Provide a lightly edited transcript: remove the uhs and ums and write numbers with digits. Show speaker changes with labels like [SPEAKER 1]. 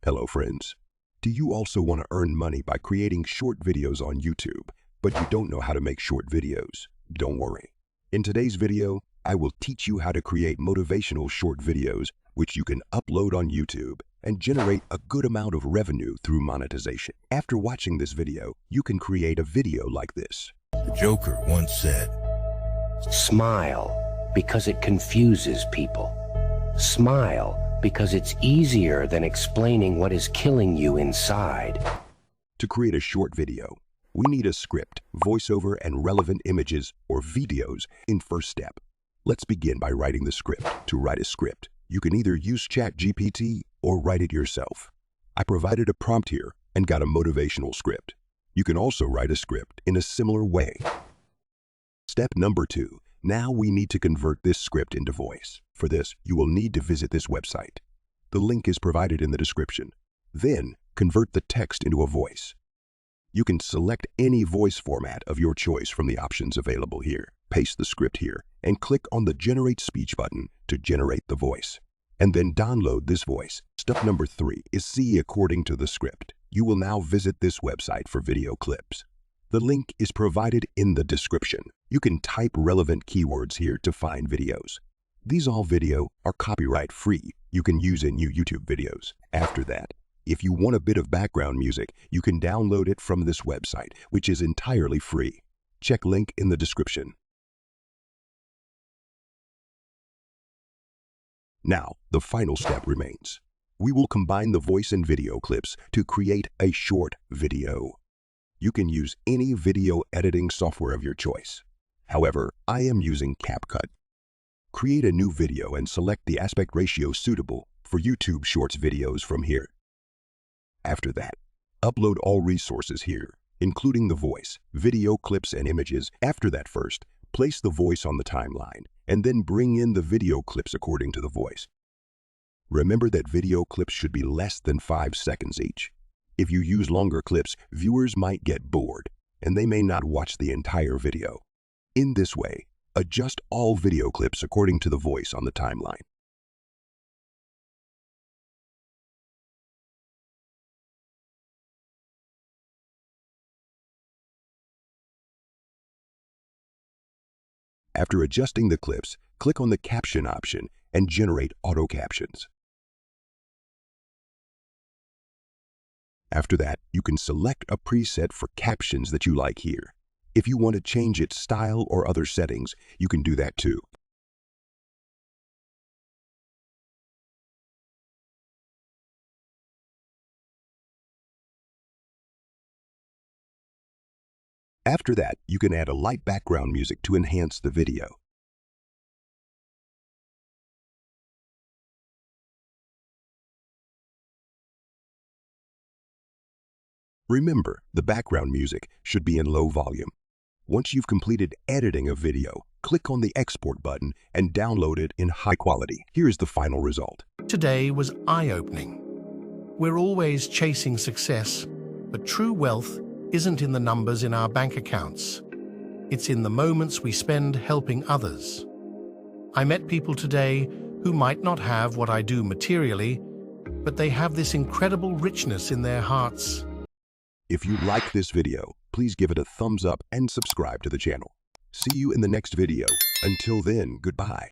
[SPEAKER 1] Hello friends. Do you also want to earn money by creating short videos on YouTube, but you don't know how to make short videos? Don't worry. In today's video, I will teach you how to create motivational short videos which you can upload on YouTube and generate a good amount of revenue through monetization. After watching this video, you can create a video like this.
[SPEAKER 2] The Joker once said,
[SPEAKER 3] "Smile because it confuses people. Smile because it's easier than explaining what is killing you inside."
[SPEAKER 1] To create a short video, we need a script, voiceover, and relevant images or videos in first step. Let's begin by writing the script. To write a script, you can either use ChatGPT or write it yourself. I provided a prompt here and got a motivational script. You can also write a script in a similar way. Step number 2. Now we need to convert this script into voice. For this, you will need to visit this website. The link is provided in the description. Then, convert the text into a voice. You can select any voice format of your choice from the options available here. Paste the script here and click on the Generate Speech button to generate the voice. And then download this voice. Step number 3 is see according to the script. You will now visit this website for video clips. The link is provided in the description. You can type relevant keywords here to find videos. These all video are copyright free. You can use in new YouTube videos. After that, if you want a bit of background music, you can download it from this website, which is entirely free. Check link in the description. Now, the final step remains. We will combine the voice and video clips to create a short video. You can use any video editing software of your choice. However, I am using CapCut. Create a new video and select the aspect ratio suitable for YouTube Shorts videos from here. After that, upload all resources here, including the voice, video clips, and images. After that, first, place the voice on the timeline, and then bring in the video clips according to the voice. Remember that video clips should be less than 5 seconds each. If you use longer clips, viewers might get bored, and they may not watch the entire video. In this way, adjust all video clips according to the voice on the timeline. After adjusting the clips, click on the caption option and generate auto captions. After that, you can select a preset for captions that you like here. If you want to change its style or other settings, you can do that too. After that, you can add a light background music to enhance the video. Remember, the background music should be in low volume. Once you've completed editing a video, click on the export button and download it in high quality. Here's the final result.
[SPEAKER 4] Today was eye-opening. We're always chasing success, but true wealth isn't in the numbers in our bank accounts. It's in the moments we spend helping others. I met people today who might not have what I do materially, but they have this incredible richness in their hearts.
[SPEAKER 1] If you like this video, please give it a thumbs up and subscribe to the channel. See you in the next video. Until then, goodbye.